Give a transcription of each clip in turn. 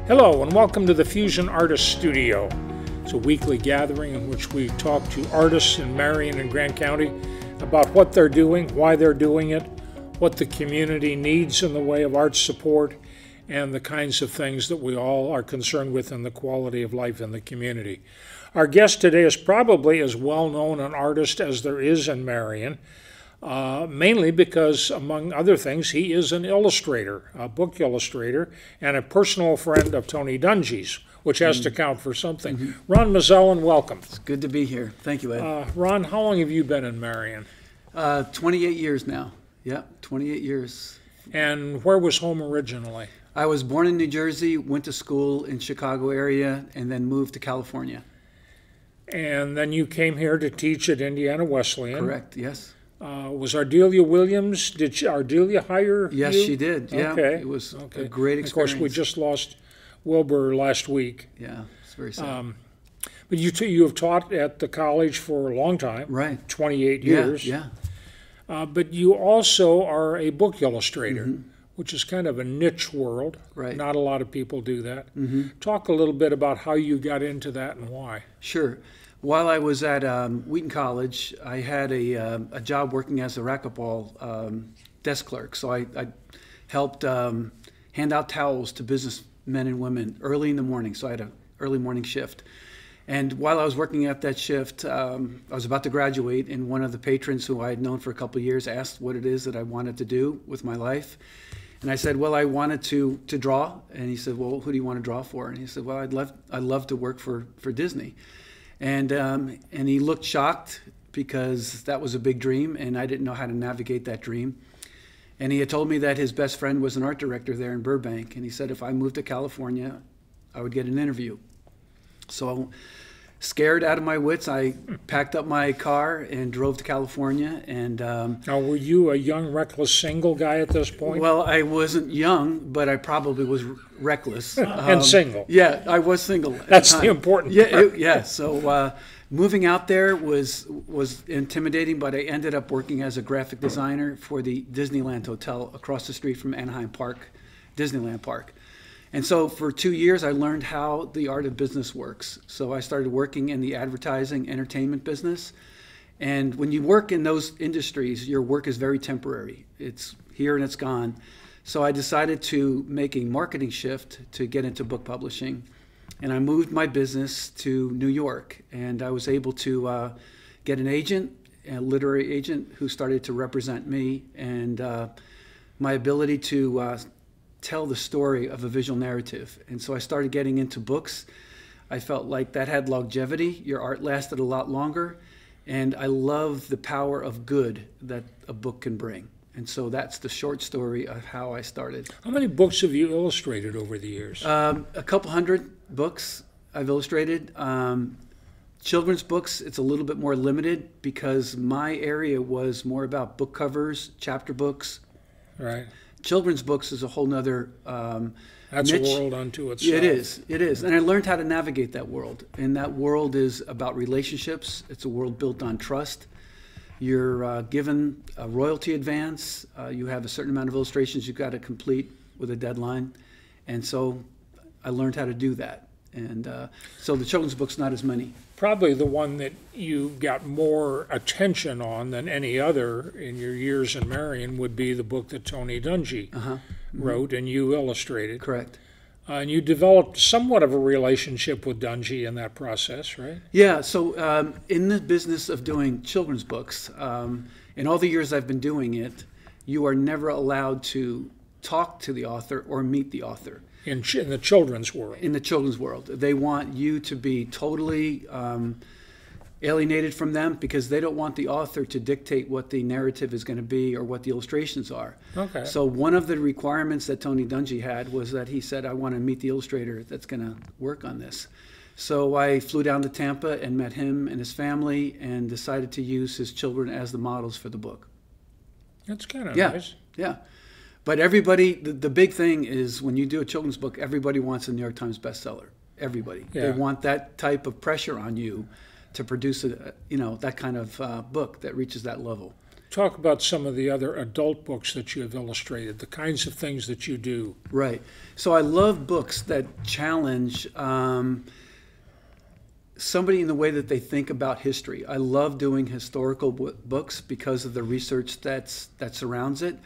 Hello and welcome to the Fusion Artist Studio. It's a weekly gathering in which we talk to artists in Marion and Grant County about what they're doing, why they're doing it, what the community needs in the way of art support, and the kinds of things that we all are concerned with in the quality of life in the community. Our guest today is probably as well known an artist as there is in Marion, mainly because, among other things, he is an illustrator, a book illustrator, and a personal friend of Tony Dungy's, which has to count for something. Ron Mazellan, welcome. It's good to be here. Thank you, Ed. Ron, how long have you been in Marion? 28 years now. Yeah, 28 years. And where was home originally? I was born in New Jersey, went to school in Chicago area, and then moved to California. And then you came here to teach at Indiana Wesleyan. Correct, yes. Was Ardelia Williams, did Ardelia hire you? Yes, she did. Yeah, okay. It was a great experience. Of course, we just lost Wilbur last week. Yeah, it's very sad. But you have taught at the college for a long time. Right. 28 years. Yeah. But you also are a book illustrator, which is kind of a niche world. Right. Not a lot of people do that. Talk a little bit about how you got into that and why. Sure. While I was at Wheaton College, I had a job working as a racquetball desk clerk. So I helped hand out towels to businessmen and women early in the morning. So I had an early morning shift. And while I was working at that shift, I was about to graduate, and one of the patrons who I had known for a couple of years asked what it is that I wanted to do with my life. And I said, well, I wanted to draw. And he said, well, who do you want to draw for? And he said, well, I'd love to work for Disney. And he looked shocked because that was a big dream, and I didn't know how to navigate that dream. And he had told me that his best friend was an art director there in Burbank, and he said if I moved to California, I would get an interview. So scared out of my wits, I packed up my car and drove to California. And now, were you a young, reckless single guy at this point? Well, I wasn't young, but I probably was reckless. And single. Yeah, I was single. That's the important part. Yeah. So moving out there was intimidating, but I ended up working as a graphic designer for the Disneyland Hotel across the street from Anaheim Park, Disneyland Park. And so for 2 years, I learned how the art of business works. So I started working in the advertising entertainment business. And when you work in those industries, your work is very temporary. It's here and it's gone. So I decided to make a marketing shift to get into book publishing. And I moved my business to New York. And I was able to get an agent, a literary agent, who started to represent me. And my ability to tell the story of a visual narrative. And so I started getting into books. I felt like that had longevity. Your art lasted a lot longer. And I love the power of good that a book can bring. And so that's the short story of how I started. How many books have you illustrated over the years? A couple hundred books I've illustrated. Children's books, it's a little bit more limited because my area was more about book covers, chapter books. Right. Children's books is a whole nother That's niche. a world unto itself. It is. And I learned how to navigate that world. And that world is about relationships. It's a world built on trust. You're given a royalty advance. You have a certain amount of illustrations you've got to complete with a deadline. And so I learned how to do that. And so the children's book's not as many. Probably the one that you got more attention on than any other in your years in Marion would be the book that Tony Dungy wrote and you illustrated. Correct. And you developed somewhat of a relationship with Dungy in that process, right? Yeah, so in the business of doing children's books, in all the years I've been doing it, you are never allowed to talk to the author or meet the author. In the children's world. In the children's world. They want you to be totally alienated from them because they don't want the author to dictate what the narrative is going to be or what the illustrations are. Okay. So one of the requirements that Tony Dungy had was that he said, I want to meet the illustrator that's going to work on this. So I flew down to Tampa and met him and his family and decided to use his children as the models for the book. That's kind of nice. Yeah. But everybody, the big thing is when you do a children's book, everybody wants a New York Times bestseller. Everybody. Yeah. They want that type of pressure on you to produce that kind of book that reaches that level. Talk about some of the other adult books that you have illustrated, the kinds of things that you do. Right. So I love books that challenge somebody in the way that they think about history. I love doing historical books because of the research that surrounds it.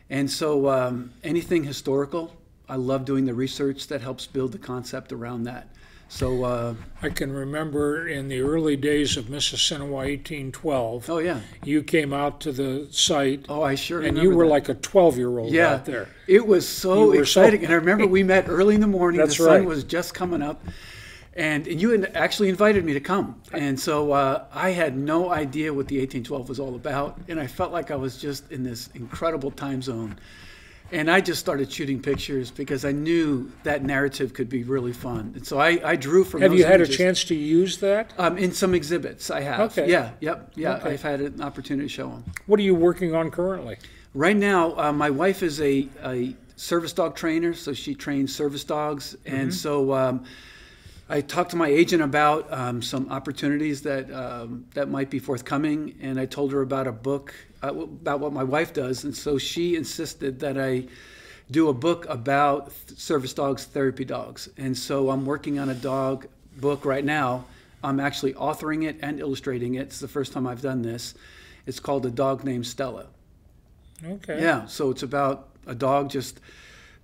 And so anything historical, I love doing the research that helps build the concept around that. So I can remember in the early days of Mississinawa 1812. Oh yeah, you came out to the site. Oh, I sure and remember you were that. like a 12-year-old out there. It was so exciting. And I remember we met early in the morning. That's the sun right. was just coming up. And you had actually invited me to come. And so I had no idea what the 1812 was all about. And I felt like I was just in this incredible time zone. And I just started shooting pictures because I knew that narrative could be really fun. And so I drew from Have those you had images. a chance to use that? In some exhibits, I have. Okay. Yeah, Okay. I've had an opportunity to show them. What are you working on currently? Right now, my wife is a service dog trainer, so she trains service dogs. And so I talked to my agent about some opportunities that might be forthcoming, and I told her about a book about what my wife does, and so she insisted that I do a book about service dogs, therapy dogs. And so I'm working on a dog book right now. I'm actually authoring it and illustrating it. It's the first time I've done this. It's called A Dog Named Stella. Okay. Yeah, so it's about a dog, just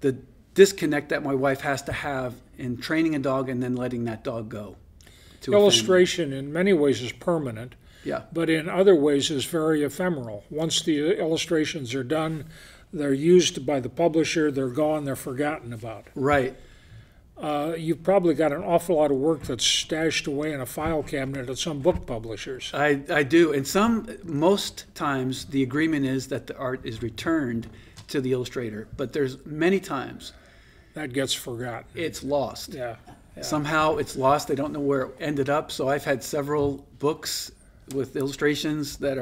the disconnect that my wife has to have in training a dog and then letting that dog go. Illustration in many ways is permanent, but in other ways is very ephemeral. Once the illustrations are done, they're used by the publisher, they're gone, they're forgotten about. Right. You've probably got an awful lot of work that's stashed away in a file cabinet at some book publishers. I do, and most times the agreement is that the art is returned to the illustrator, but there's many times that gets forgotten. It's lost. Yeah. Somehow it's lost. They don't know where it ended up. So I've had several books with illustrations that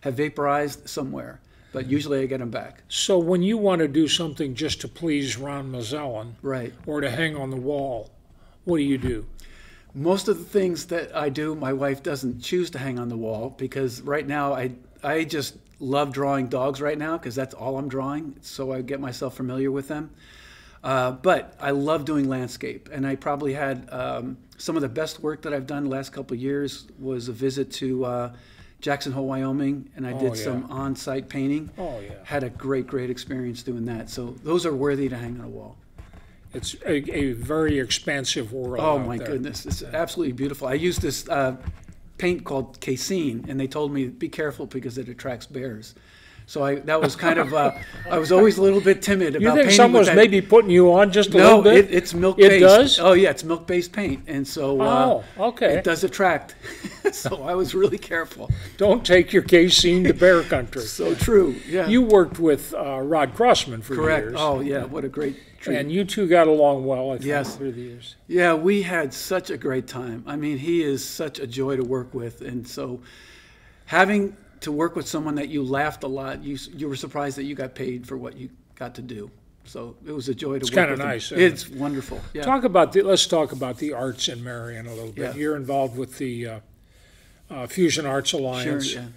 have vaporized somewhere, but usually I get them back. So when you want to do something just to please Ron Mazellan, right, or to hang on the wall, what do you do? Most of the things that I do, my wife doesn't choose to hang on the wall, because right now I just love drawing dogs right now because that's all I'm drawing. So I get myself familiar with them. But I love doing landscape, and I probably had some of the best work that I've done the last couple of years was a visit to Jackson Hole, Wyoming, and I did some on-site painting. Oh, yeah. Had a great experience doing that. So those are worthy to hang on a wall. It's a very expansive world. Oh, my goodness. It's absolutely beautiful. I used this paint called casein, and they told me, be careful because it attracts bears. So that was kind of, I was always a little bit timid about painting. You think someone's maybe putting you on just a little bit? No, it's milk-based. It does? Oh, yeah, it's milk-based paint. And so okay. It does attract. So I was really careful. Don't take your casein to bear country. So true, yeah. You worked with Rod Crossman for Correct. years. Oh, yeah, what a great treat. And you two got along well, I think, yes, through the years. Yeah, we had such a great time. I mean, he is such a joy to work with. And so having to work with someone that you laughed a lot, you were surprised that you got paid for what you got to do. So it was a joy to work with him. It's kind of nice. It's wonderful. Yeah. Let's talk about the arts in Marion a little bit. Yeah. You're involved with the Fusion Arts Alliance, Sure, yeah.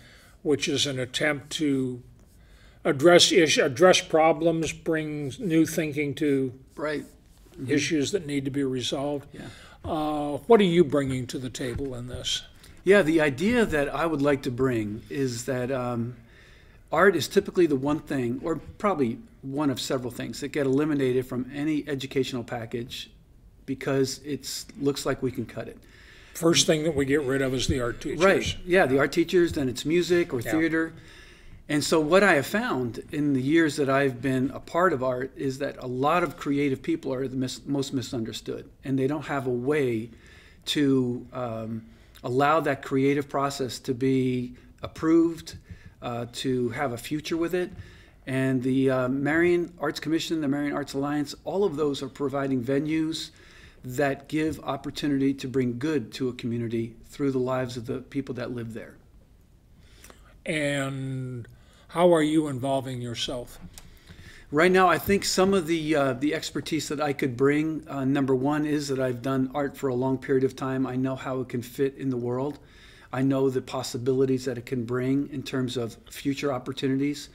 which is an attempt to address problems, bring new thinking to issues that need to be resolved. Yeah. What are you bringing to the table in this? Yeah, the idea that I would like to bring is that art is typically the one thing, or probably one of several things, that get eliminated from any educational package because it looks like we can cut it. First thing that we get rid of is the art teachers. Right, yeah, the art teachers, then it's music or theater. And so what I have found in the years that I've been a part of art is that a lot of creative people are the most misunderstood, and they don't have a way to allow that creative process to be approved, to have a future with it. And the Marion Arts Commission, the Marion Arts Alliance, all of those are providing venues that give opportunity to bring good to a community through the lives of the people that live there. And how are you involving yourself? Right now, I think some of the expertise that I could bring, number one, is that I've done art for a long period of time. I know how it can fit in the world. I know the possibilities that it can bring in terms of future opportunities,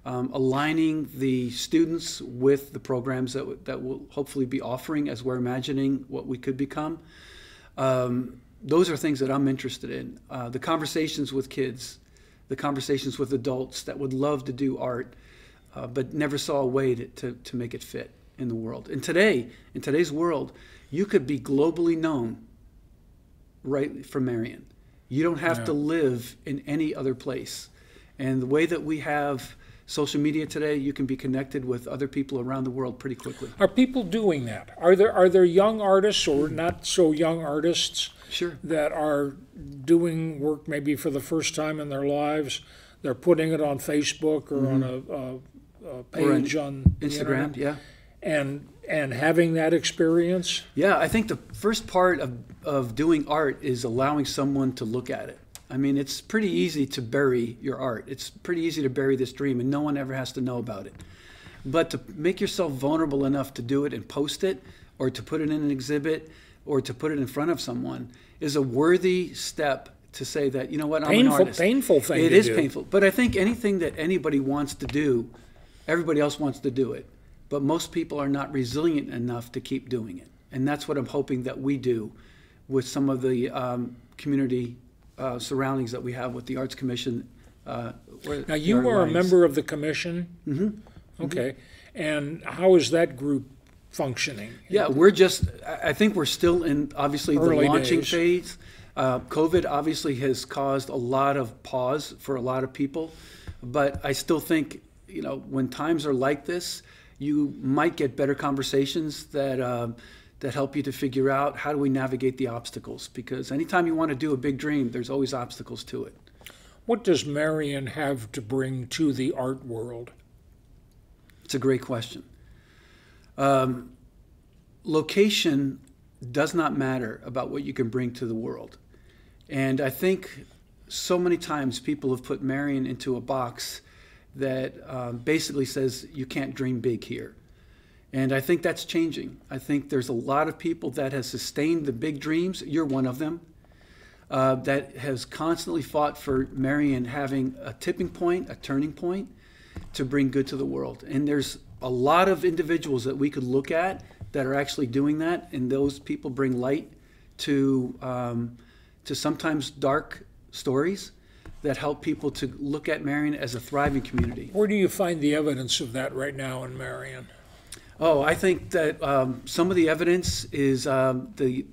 aligning the students with the programs that will hopefully be offering as we're imagining what we could become. Those are things that I'm interested in. The conversations with kids, the conversations with adults that would love to do art, but never saw a way to make it fit in the world. And today, in today's world, you could be globally known right from Marion. You don't have to live in any other place. And the way that we have social media today, you can be connected with other people around the world pretty quickly. Are people doing that? Are there young artists or not so young artists that are doing work maybe for the first time in their lives? They're putting it on Facebook or on a page on Instagram, and having that experience? Yeah, I think the first part of doing art is allowing someone to look at it. I mean, it's pretty easy to bury your art. It's pretty easy to bury this dream, and no one ever has to know about it. But to make yourself vulnerable enough to do it and post it, or to put it in an exhibit, or to put it in front of someone is a worthy step to say that, you know what, I'm an artist. Painful thing It to is do. painful. But I think anything that anybody wants to do, everybody else wants to do it. But most people are not resilient enough to keep doing it. And that's what I'm hoping that we do with some of the community surroundings that we have with the Arts Commission. Now, you are a member of the commission? Mm-hmm. Okay. And how is that group functioning? Yeah, I think we're still in, obviously, the Early launching days. phase. COVID obviously has caused a lot of pause for a lot of people. But I still think, you know, when times are like this, you might get better conversations that help you to figure out how do we navigate the obstacles. Because anytime you want to do a big dream, there's always obstacles to it. What does Marion have to bring to the art world? It's a great question. Location does not matter about what you can bring to the world. And I think so many times people have put Marion into a box that basically says you can't dream big here. And I think that's changing. I think there's a lot of people that have sustained the big dreams. You're one of them. That has constantly fought for Marion having a tipping point, a turning point, to bring good to the world. And there's a lot of individuals that we could look at that are actually doing that, and those people bring light to sometimes dark stories that help people to look at Marion as a thriving community. Where do you find the evidence of that right now in Marion? Oh, I think that some of the evidence is the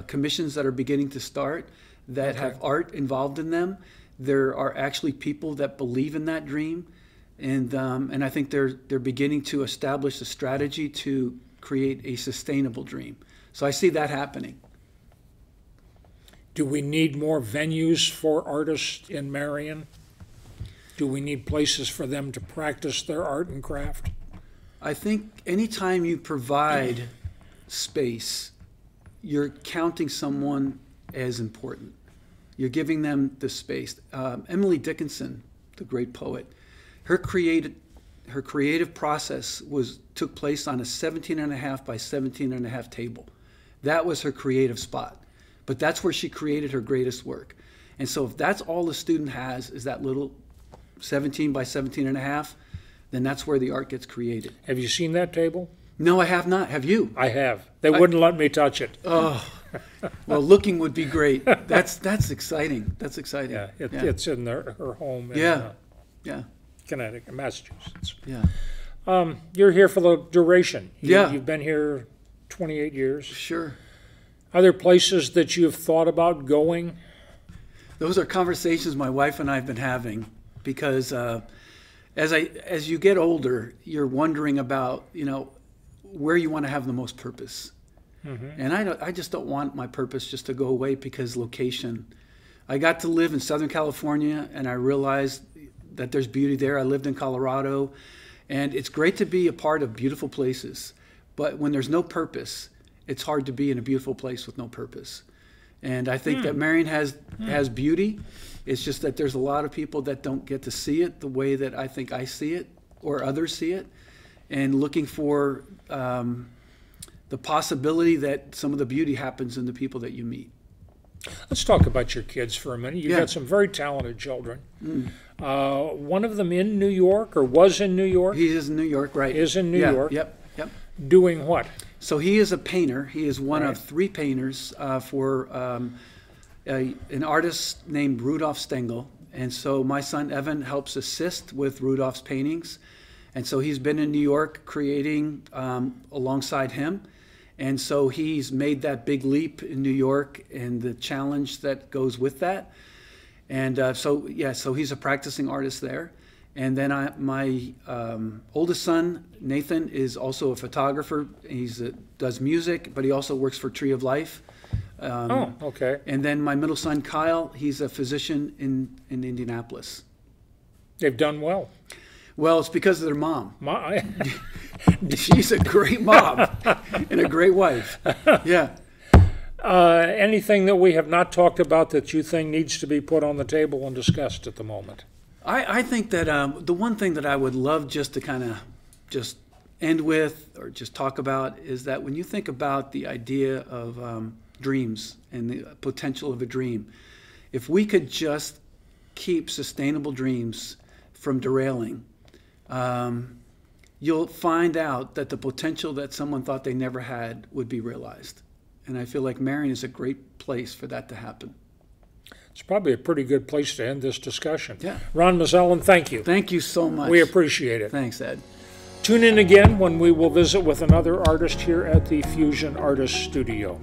commissions that are beginning to start that have art involved in them. There are actually people that believe in that dream, and I think they're beginning to establish a strategy to create a sustainable dream. So I see that happening. Do we need more venues for artists in Marion? Do we need places for them to practice their art and craft? I think anytime you provide space, you're counting someone as important. You're giving them the space. Emily Dickinson, the great poet, her creative process took place on a 17.5 by 17.5 table. That was her creative spot. But that's where she created her greatest work. And so if that's all the student has is that little 17 by 17.5, then that's where the art gets created. Have you seen that table? No, I have not. Have you? I have. They wouldn't let me touch it. Oh, well, looking would be great. That's exciting. That's exciting. Yeah, it's in her home in Yeah. Connecticut, Massachusetts. Yeah. You're here for the duration. Yeah. You've been here 28 years. Sure. Are there places that you've thought about going? Those are conversations my wife and I have been having because as you get older, you're wondering about, you know, where you want to have the most purpose. Mm-hmm. And I just don't want my purpose just to go away because location. I got to live in Southern California and I realized that there's beauty there. I lived in Colorado, and it's great to be a part of beautiful places. But when there's no purpose, it's hard to be in a beautiful place with no purpose. And I think that Marion has beauty. It's just that there's a lot of people that don't get to see it the way that I think I see it or others see it, and looking for the possibility that some of the beauty happens in the people that you meet. Let's talk about your kids for a minute. You've Yeah. got some very talented children. One of them in New York, or was in New York, He is in New York, right? is in New Yeah, York, Yep. doing what? So he is a painter. He is one Right. of three painters for an artist named Rudolf Stengel. And so my son Evan helps assist with Rudolph's paintings. And so he's been in New York creating alongside him. And so he's made that big leap in New York and the challenge that goes with that. And so he's a practicing artist there. And then my oldest son, Nathan, is also a photographer. He does music, but he also works for Tree of Life. Oh, okay. And then my middle son, Kyle, he's a physician in Indianapolis. They've done well. Well, it's because of their mom. My, She's a great mom and a great wife. Yeah. anything that we have not talked about that you think needs to be put on the table and discussed at the moment? I think that the one thing that I would love just to kind of just end with or just talk about is that when you think about the idea of dreams and the potential of a dream, if we could just keep sustainable dreams from derailing, you'll find out that the potential that someone thought they never had would be realized. And I feel like Marion is a great place for that to happen. It's probably a pretty good place to end this discussion. Yeah. Ron Mazellan, thank you. Thank you so much. We appreciate it. Thanks, Ed. Tune in again when we will visit with another artist here at the Fusion Artist Studio.